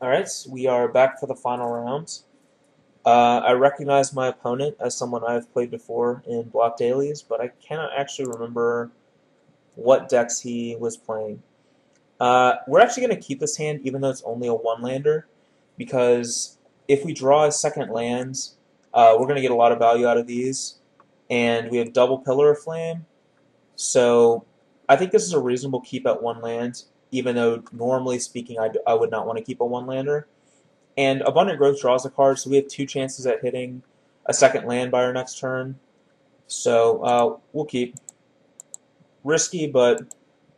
Alright, we are back for the final round. I recognize my opponent as someone I've played before in block dailies, but I cannot actually remember what decks he was playing. We're actually going to keep this hand even though it's only a one-lander, because if we draw a second land, we're going to get a lot of value out of these, and we have double Pillar of Flame, so I think this is a reasonable keep at one land, even though normally speaking I would not want to keep a one-lander. And Abundant Growth draws a card, so we have two chances at hitting a second land by our next turn. So we'll keep. Risky, but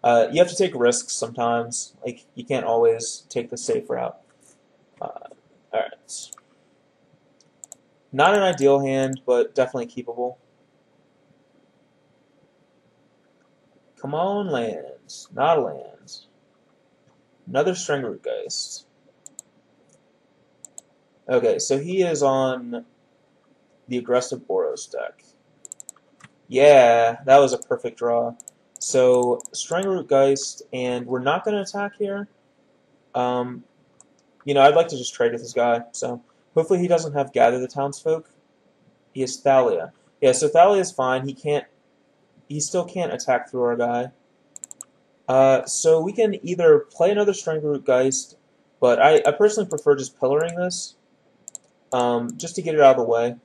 you have to take risks sometimes. Like, you can't always take the safe route. Alright. Not an ideal hand, but definitely keepable. Come on, lands. Not a land. Another Stringroot Geist. Okay, so he is on the aggressive Boros deck. Yeah, that was a perfect draw. So, Stringroot Geist, and we're not going to attack here. I'd like to just trade with this guy, so hopefully he doesn't have Gather the Townsfolk. He has Thalia. Yeah, so Thalia is fine. He still can't attack through our guy. So we can either play another Stringroot Geist, but I personally prefer just pillaring this, just to get it out of the way.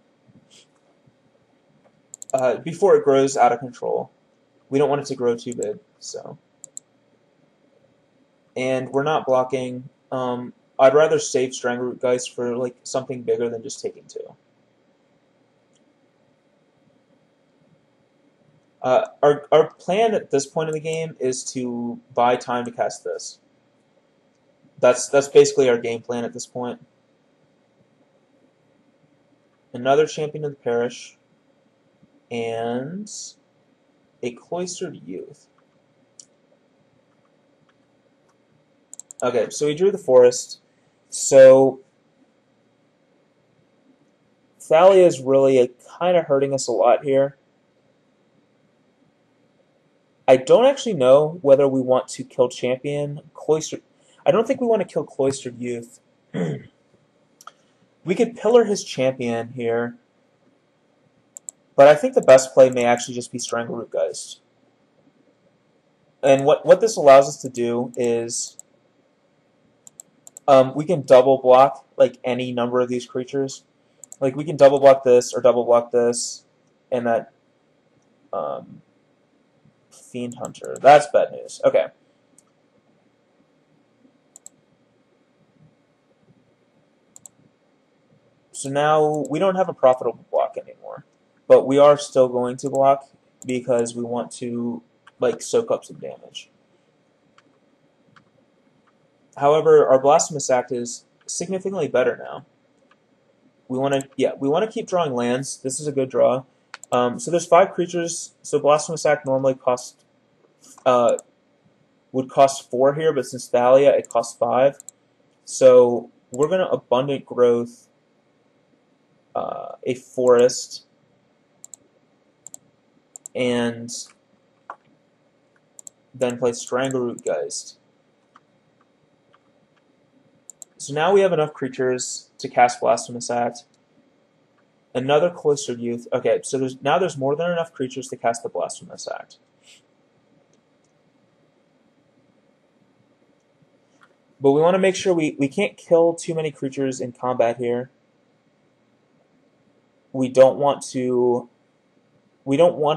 Before it grows out of control. We don't want it to grow too big, so. And we're not blocking. I'd rather save Stringroot Geist for like something bigger than just taking two. Our plan at this point in the game is to buy time to cast this. That's basically our game plan at this point. Another Champion of the Parish, and a Cloistered Youth. Okay, so we drew the Forest. So Thalia is really kind of hurting us a lot here. I don't actually know whether we want to kill Champion. I don't think we want to kill Cloistered Youth. We could pillar his Champion here, but I think the best play may actually just be Strangleroot Geist. And what this allows us to do is we can double block like any number of these creatures. Like, we can double block this or double block this, and that Fiend Hunter. That's bad news. Okay. So now we don't have a profitable block anymore, but we are still going to block because we want to like soak up some damage. However, our Blasphemous Act is significantly better now. We want to keep drawing lands. This is a good draw. So there's 5 creatures. So Blasphemous Act normally would cost 4 here, but since Thalia, it costs 5. So we're gonna Abundant Growth a Forest, and then play Strangleroot Geist. So now we have enough creatures to cast Blasphemous Act. Another Cloistered Youth. Okay, so there's more than enough creatures to cast the Blasphemous Act. But we want to make sure we can't kill too many creatures in combat here. We don't want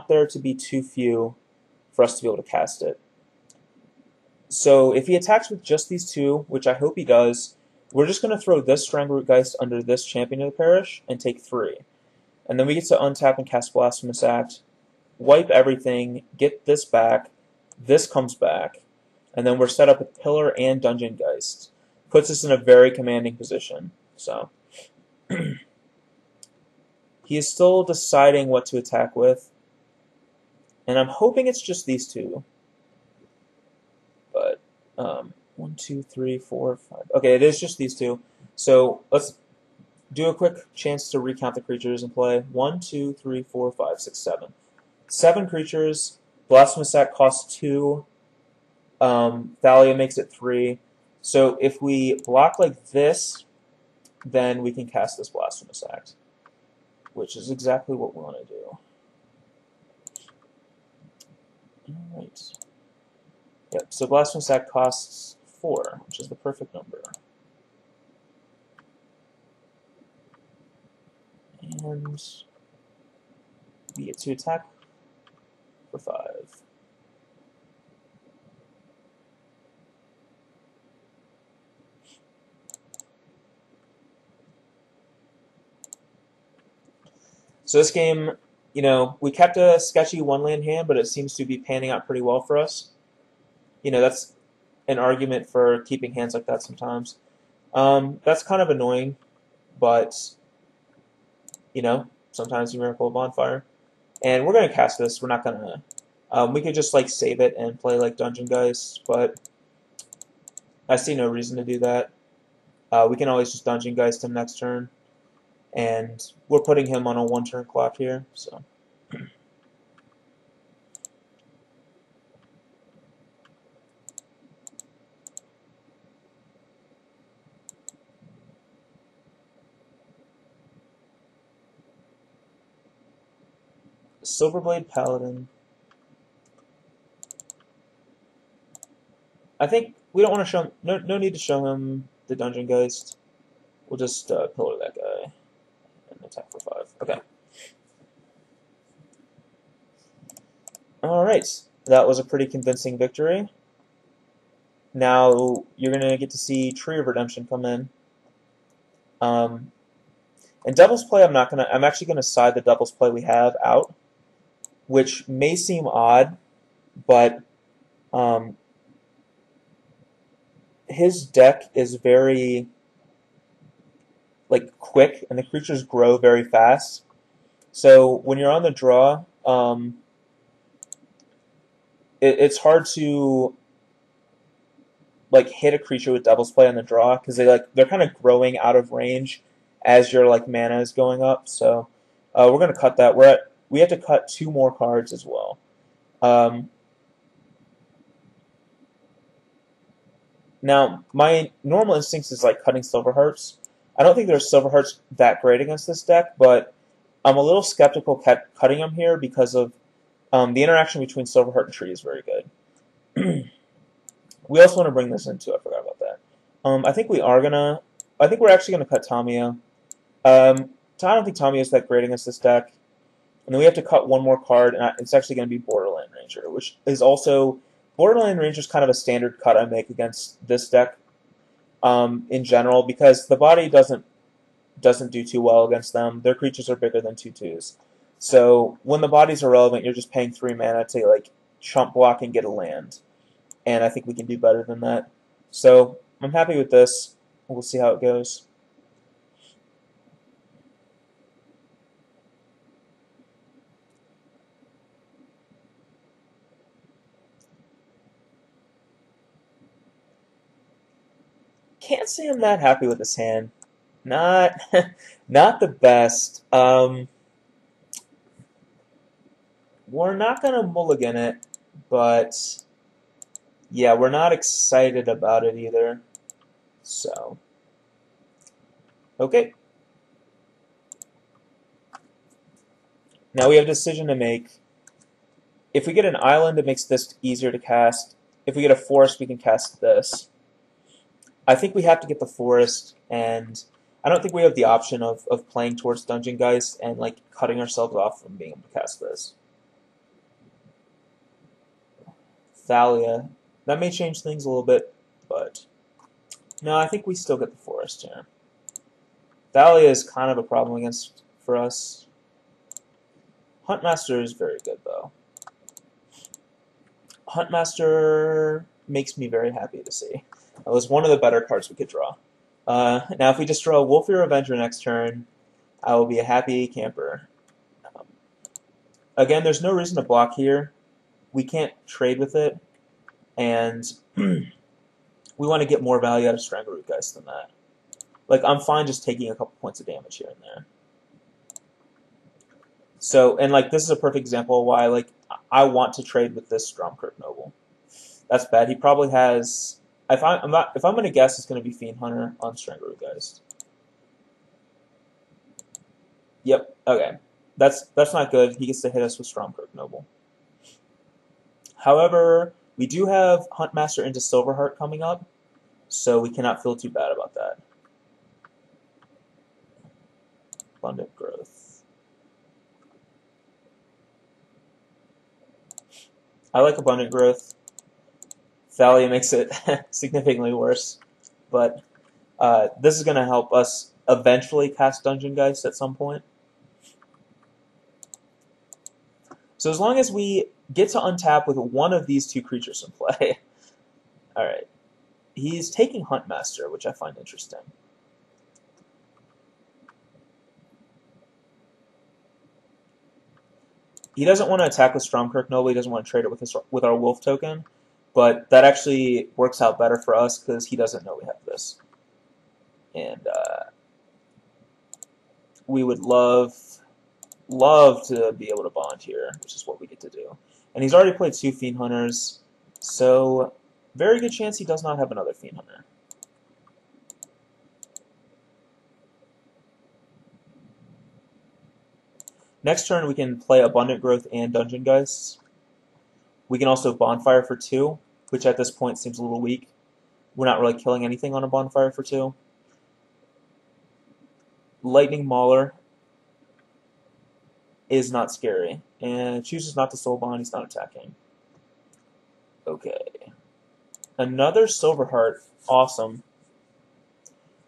there to be too few for us to be able to cast it. So if he attacks with just these 2, which I hope he does, we're just going to throw this Strangleroot Geist under this Champion of the Parish and take 3. And then we get to untap and cast Blasphemous Act, wipe everything, get this back, this comes back, and then we're set up with Pillar and Dungeon Geist. Puts us in a very commanding position. So he is still deciding what to attack with, and I'm hoping it's just these 2. But 1, 2, 3, 4, 5. Okay, it is just these 2. So let's do a quick chance to recount the creatures in play. 1, 2, 3, 4, 5, 6, 7. 7 creatures. Blasphemous Act costs 2. Thalia makes it 3. So if we block like this, then we can cast this Blasphemous Act, which is exactly what we want to do. Alright. Yep, so Blasphemous Act costs 4, which is the perfect number. And we get to attack for 5. So this game, you know, we kept a sketchy one-land hand, but it seems to be panning out pretty well for us. You know, that's an argument for keeping hands like that sometimes. That's kind of annoying, but, you know, sometimes you miracle a bonfire. And we're going to cast this. We're not going to... we could just, like, save it and play, like, Dungeon Geist, but I see no reason to do that. We can always just Dungeon Geist him next turn. And we're putting him on a one-turn clock here, so... Silverblade Paladin. I think we don't want to show him... No need to show him the Dungeon Geist. We'll just pillar that guy. Attack for 5. Okay. Alright. That was a pretty convincing victory. Now you're going to get to see Tree of Redemption come in. And Devil's Play, I'm actually going to side the Devil's Play we have out, which may seem odd, but his deck is very quick, and the creatures grow very fast. So when you're on the draw, it's hard to hit a creature with Devil's Play on the draw because they're kind of growing out of range as your mana is going up. So we're gonna cut that. We have to cut 2 more cards as well. Now my normal instincts is cutting Silver Hearts. I don't think there's Silver Hearts that great against this deck, but I'm a little skeptical cutting them here because of the interaction between Silver Heart and Tree is very good. We also want to bring this in too. I forgot about that. I think we're actually gonna cut Tamiyo. I don't think Tamiyo is that great against this deck, and then we have to cut 1 more card, and it's actually going to be Borderland Ranger, which is also Borderland Ranger is kind of a standard cut I make against this deck. In general, because the body doesn't do too well against them. Their creatures are bigger than 2/2s. So when the bodies are relevant, you're just paying 3 mana to chump block and get a land. And I think we can do better than that. So I'm happy with this. We'll see how it goes. Can't say I'm that happy with this hand. Not the best. We're not gonna mulligan it, but yeah, we're not excited about it either. So, okay. Now we have a decision to make. If we get an island, it makes this easier to cast. If we get a forest, we can cast this. I think we have to get the forest, and I don't think we have the option of playing towards Dungeon Geist and cutting ourselves off from being able to cast this. Thalia. That may change things a little bit, but no, I think we still get the forest here. Thalia is kind of a problem for us. Huntmaster is very good, though. Huntmaster makes me very happy to see. That was one of the better cards we could draw. Now, if we just draw Wolfear Avenger next turn, I will be a happy camper. Again, there's no reason to block here. We can't trade with it, and we want to get more value out of Strangleroot Geist than that. I'm fine just taking a couple points of damage here and there. So, and this is a perfect example of why I want to trade with this Stromkirk Noble. That's bad. He probably has if I'm gonna guess, it's gonna be Fiend Hunter on Stranglegeist. Yep. Okay. That's not good. He gets to hit us with Stormcroak Noble. However, we do have Huntmaster into Silverheart coming up, so we cannot feel too bad about that. Abundant Growth. I like Abundant Growth. Thalia makes it significantly worse, but this is going to help us eventually cast Dungeon Geist at some point. So as long as we get to untap with one of these two creatures in play. Alright. He's taking Huntmaster, which I find interesting. He doesn't want to attack with Stormcroak Noble, he doesn't want to trade it with our Wolf token, but that actually works out better for us because he doesn't know we have this. And we would love to be able to bond here, which is what we get to do. And he's already played 2 Fiend Hunters, so very good chance he does not have another Fiend Hunter. Next turn we can play Abundant Growth and Dungeon Geists. We can also Bonfire for 2, which at this point seems a little weak. We're not really killing anything on a Bonfire for 2. Lightning Mauler is not scary, and chooses not to soul bond, he's not attacking. Okay. Another Silverheart, awesome.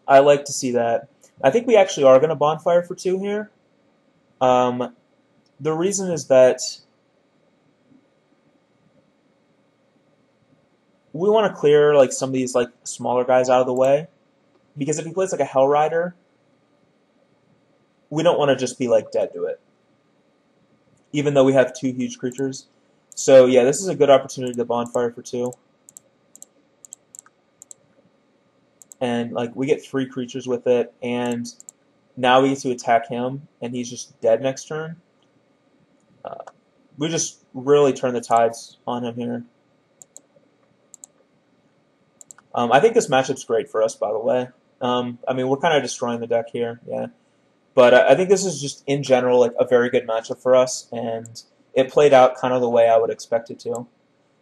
I like to see that. I think we actually are going to Bonfire for 2 here. The reason is that we want to clear like some of these like smaller guys out of the way, because if he plays like a Hell Rider, we don't want to just be like dead to it, even though we have 2 huge creatures. So yeah, this is a good opportunity to Bonfire for 2. And like we get 3 creatures with it, and now we get to attack him, and he's just dead next turn. We just really turn the tides on him here. I think this matchup's great for us, by the way. I mean, we're kind of destroying the deck here, yeah. But I think this is just, in general, like a very good matchup for us, and it played out kind of the way I would expect it to.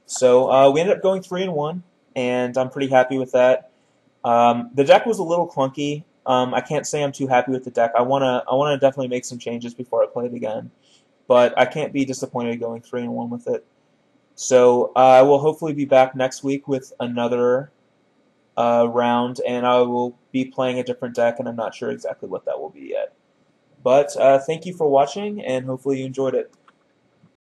So we ended up going 3-1, and I'm pretty happy with that. The deck was a little clunky. I can't say I'm too happy with the deck. I wanna definitely make some changes before I play it again, but I can't be disappointed going 3-1 with it. So I will hopefully be back next week with another round, and I will be playing a different deck, and I'm not sure exactly what that will be yet. But thank you for watching, and hopefully you enjoyed it.